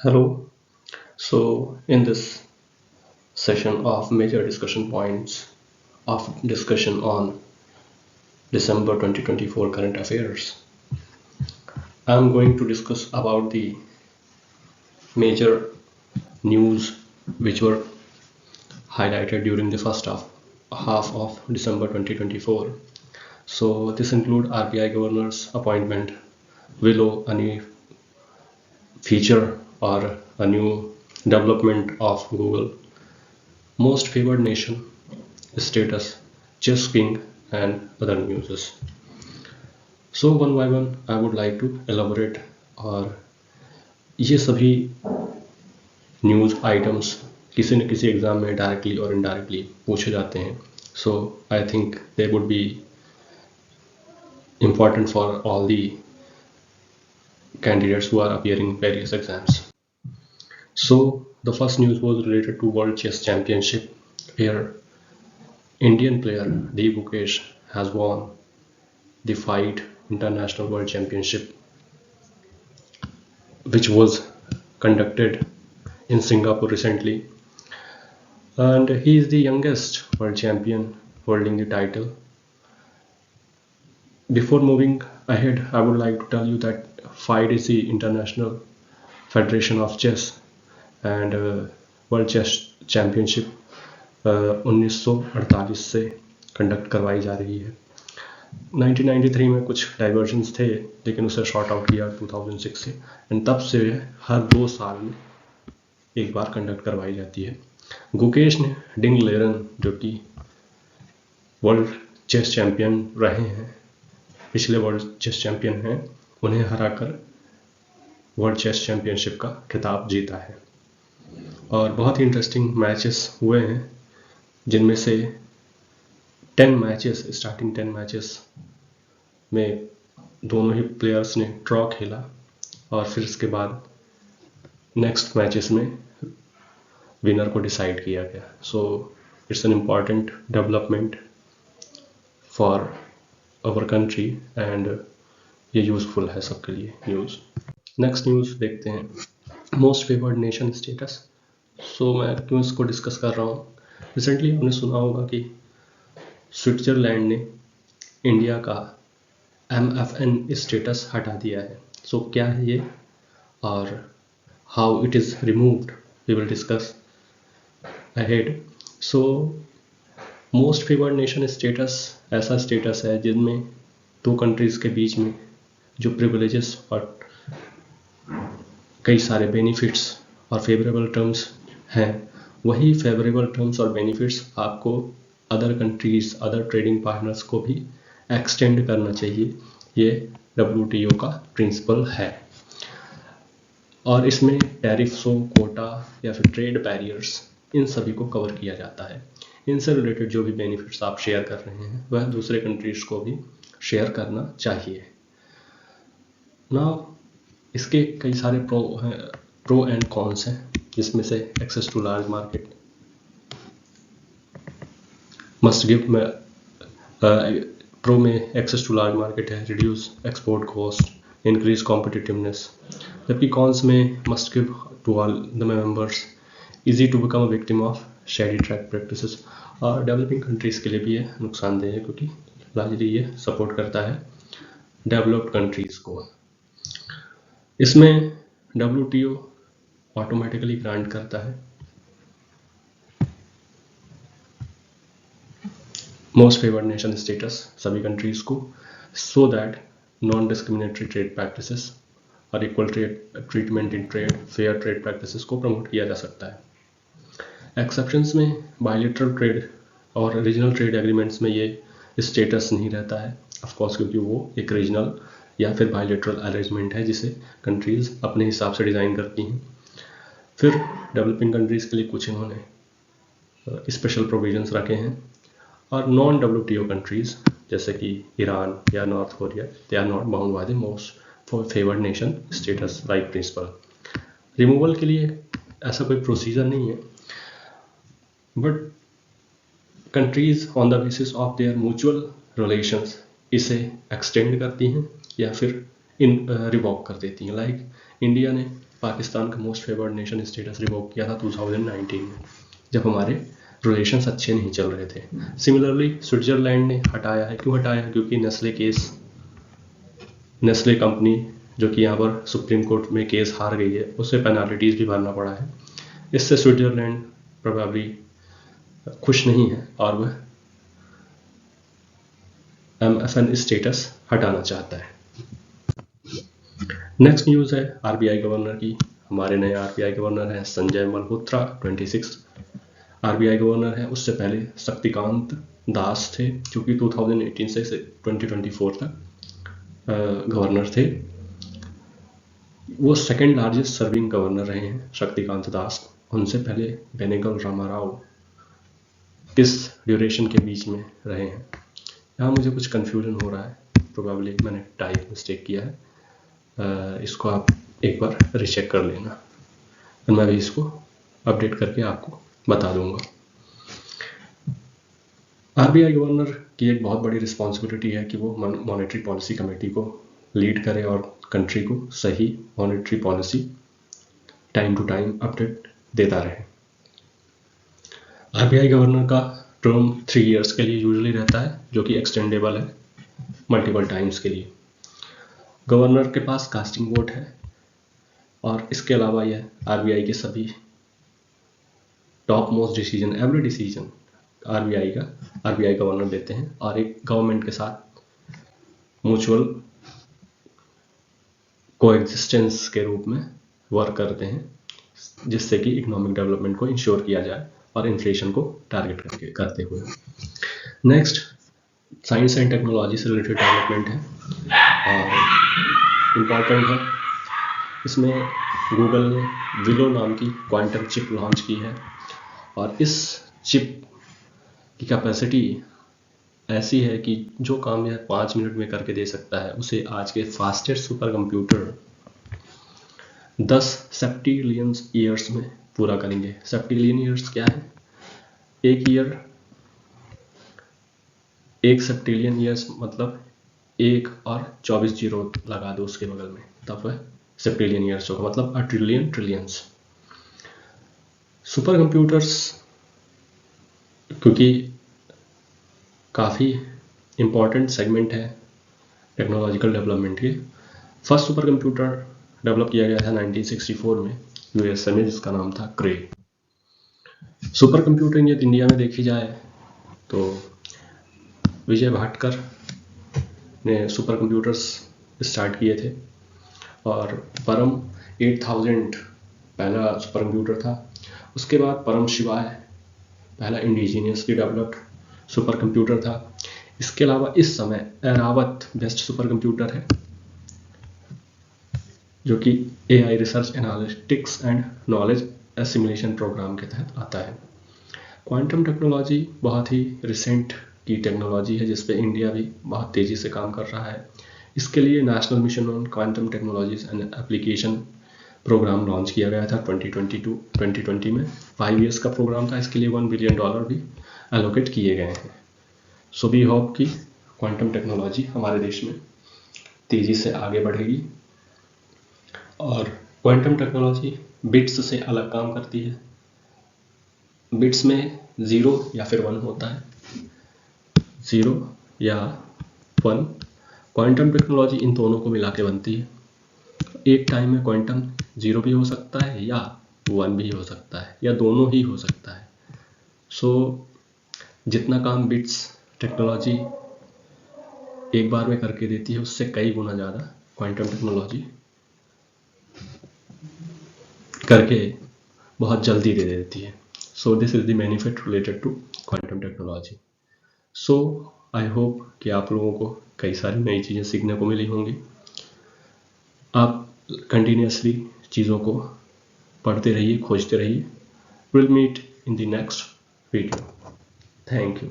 Hello. So, in this session of major discussion points of discussion on December 2024 current affairs, I am going to discuss about the major news which were highlighted during the first half of December 2024. So, this include RBI governor's appointment, Willow, a new feature or a new development of Google, most favored nation status, chess king, and other news. So one by one I would like to elaborate और ये सभी news items किसी न किसी exam में directly और indirectly पूछे जाते हैं. So I think they would be important for all the candidates who are appearing in various exams. So the first news was related to World Chess Championship, where Indian player Deep Gukesh has won the FIDE International World Championship, which was conducted in Singapore recently, and he is the youngest world champion holding the title. Before moving ahead, I would like to tell you that FIDE is the International Federation of Chess, and World Chess Championship 1948 से conduct करवाई जा रही है. 1993 में कुछ divergence थे, लेकिन उसे शॉर्ट आउट किया 2006 से, एंड तब से हर 2 साल में एक बार कंडक्ट करवाई जाती है. गुकेश ने डिंग लेरन, जो कि वर्ल्ड चेस चैंपियन रहे हैं, पिछले वर्ल्ड चेस चैंपियन हैं, उन्हें हराकर वर्ल्ड चेस चैंपियनशिप का खिताब जीता है. और बहुत ही इंटरेस्टिंग मैचेस हुए हैं, जिनमें से 10 मैचेस, स्टार्टिंग 10 मैचेस में दोनों ही प्लेयर्स ने ड्रॉ खेला, और फिर इसके बाद नेक्स्ट मैचेस में विनर को डिसाइड किया गया. So it's an important development for our country, and ये यूज़फुल है सबके लिए न्यूज़. नेक्स्ट न्यूज़ देखते हैं, most favoured nation status. So मैं क्यों इसको डिस्कस कर रहा हूँ, रिसेंटली आपने सुना होगा कि स्विट्ज़रलैंड ने इंडिया का MFN स्टेटस हटा दिया है. सो क्या है ये और how it is removed, we will discuss ahead. So most favoured nation status ऐसा स्टेटस है जिनमें 2 कंट्रीज़ के बीच में जो प्रिविलेजेस और कई सारे बेनिफिट्स और फेवरेबल टर्म्स हैं, वही फेवरेबल टर्म्स और बेनिफिट्स आपको other countries, other trading partners को भी एक्सटेंड करना चाहिए. ये WTO का प्रिंसिपल है, और इसमें टैरिफ्स हो, कोटा या फिर ट्रेड बैरियर्स, इन सभी को कवर किया जाता है. इनसे रिलेटेड जो भी बेनिफिट्स आप शेयर कर रहे हैं, वह दूसरे कंट्रीज़ को भी शेयर करना चाहिए. ना इसके कई सारे प्रो एंड कॉन्स हैं, जिसमें से access to large market must give में प्रो में एक्सेस टू लार्ज मार्केट है, reduce export cost, increase competitiveness. जबकि कॉन्स में must give to all the members, easy to become a victim of shady track practices. और developing countries के लिए भी ये नुकसानदेह है, क्योंकि लार्जली ये सपोर्ट करता है डेवलप्ड कंट्रीज़ को. इसमें WTO ऑटोमेटिकली ग्रांट करता है मोस्ट फेवर्ड नेशन स्टेटस सभी कंट्रीज़ को, so that non discriminatory trade practices और equal treatment in trade, fair trade practices को प्रमोट किया जा सकता है. एक्सेप्शंस में बायलैटरल ट्रेड और रीजनल ट्रेड एग्रीमेंट्स में ये स्टेटस नहीं रहता है, ऑफकोर्स, क्योंकि वो एक रीजनल या फिर बायलैटरल अरेंजमेंट है जिसे कंट्रीज़ अपने हिसाब से डिज़ाइन करती हैं. फिर डेवलपिंग कंट्रीज़ के लिए कुछ इन्होंने स्पेशल प्रोविजंस रखे हैं, और नॉन WTO कंट्रीज़ जैसे कि ईरान या North Korea, they are not bound by the most favoured nation status like principle. Removal के लिए ऐसा कोई प्रोसीजर नहीं है, but countries on the basis of their mutual relations इसे एक्सटेंड करती हैं या फिर रिवॉक कर देती हैं. लाइक इंडिया ने पाकिस्तान का most favoured nation status revoke किया था 2019 में, जब हमारे रिलेशंस अच्छे नहीं चल रहे थे। सिमिलरली स्विट्जरलैंड ने हटाया है। क्यों हटाया? क्योंकि नेस्ले कंपनी जो कि यहाँ पर सुप्रीम कोर्ट में केस हार गई है, उससे पेनाल्टीज भी भरना पड़ा है। इससे स्विट्जरलैंड प्रोबेबली खुश नहीं है और वह MFN स्टेटस हटाना चाहता है। नेक्स्ट न्यूज़ है RBI गवर्नर की। हमारे नए RBI गवर्नर हैं संजय मल्होत्रा, 26 RBI गवर्नर है। उससे पहले शक्तिकांत दास थे, जो कि 2018 से 2024 तक गवर्नर थे। वो सेकंड लार्जेस्ट सर्विंग गवर्नर रहे हैं शक्तिकांत दास। उनसे पहले बेनेगल रामाराव इस ड्यूरेशन के बीच में रहे हैं। यहाँ मुझे कुछ कन्फ्यूजन हो रहा है, प्रोबेबली मैंने टाइप मिस्टेक किया है। इसको आप एक बार रीचेक कर लेना और मैं भी इसको अपडेट करके आपको बता दूंगा। RBI गवर्नर की एक बहुत बड़ी रिस्पॉन्सिबिलिटी है कि वो मॉनेटरी पॉलिसी कमेटी को लीड करे और कंट्री को सही monetary policy time to time update देता रहे। RBI गवर्नर का टर्म 3 इयर्स के लिए यूजुअली रहता है, जो कि एक्सटेंडेबल है मल्टीपल टाइम्स के लिए। गवर्नर के पास कास्टिंग वोट है और इसके अलावा यह RBI के सभी top most decision, every decision RBI governor देते हैं और एक गवर्नमेंट के साथ म्यूचुअल कोएग्जिस्टेंस के रूप में वर्क करते हैं, जिससे कि इकोनॉमिक डेवलपमेंट को इंश्योर किया जाए और इन्फ्लेशन को टारगेट करते हुए। नेक्स्ट साइंस एंड टेक्नोलॉजी से रिलेटेड डेवलपमेंट है और इम्पॉर्टेंट है। इसमें गूगल ने विलो नाम की क्वांटम चिप लॉन्च की है और इस चिप की कैपेसिटी ऐसी है कि जो काम यह 5 मिनट में करके दे सकता है, उसे आज के फास्टेस्ट सुपर कंप्यूटर 10 सेप्टिलियन ईयर्स में पूरा करेंगे। सेप्टिलियन ईयर्स क्या है? एक ईयर, 1 सेप्टिलियन ईयर्स मतलब 1 और 24 जीरो लगा दो उसके बगल में, तब वह सेप्टिलियन ईयर्स होगा, मतलब a trillion trillions. Super computers क्योंकि काफ़ी इम्पॉर्टेंट सेगमेंट है टेक्नोलॉजिकल डेवलपमेंट के। फर्स्ट सुपर कंप्यूटर डेवलप किया गया था 1964 में USA में, जिसका नाम था क्रे। सुपर कंप्यूटिंग यदि इंडिया में देखी जाए तो विजय भाटकर ने सुपर कंप्यूटर्स स्टार्ट किए थे और परम 8000 पहला सुपर कंप्यूटर था। उसके बाद परम शिवाय पहला इंडिजीनियसली डेवलप्ड सुपर कंप्यूटर था। इसके अलावा इस समय एरावत बेस्ट सुपर कंप्यूटर है, जो कि AI research analytics and knowledge assimilation programme के तहत आता है। क्वांटम टेक्नोलॉजी बहुत ही रिसेंट की टेक्नोलॉजी है, जिस पे इंडिया भी बहुत तेज़ी से काम कर रहा है। इसके लिए national mission on quantum technologies and application program launch किया गया था 2020 में। 5 इयर्स का प्रोग्राम था। इसके लिए $1 बिलियन भी एलोकेट किए गए हैं। सो वी होप कि क्वांटम टेक्नोलॉजी हमारे देश में तेज़ी से आगे बढ़ेगी और क्वांटम टेक्नोलॉजी बिट्स से अलग काम करती है। बिट्स में 0 या फिर 1 होता है, 0 या 1। क्वांटम टेक्नोलॉजी इन दोनों को मिला के बनती है। एक टाइम में क्वांटम 0 भी हो सकता है या 1 भी हो सकता है या दोनों ही हो सकता है। सो जितना काम बिट्स टेक्नोलॉजी एक बार में करके देती है, उससे कई गुना ज़्यादा क्वांटम टेक्नोलॉजी करके बहुत जल्दी दे देती है। So this is the benefit related to quantum technology. So I hope कि आप लोगों को कई सारी नई चीज़ें सीखने को मिली होंगी। आप कंटिन्यूसली चीज़ों को पढ़ते रहिए, खोजते रहिए। Will meet in the next video. Thank you.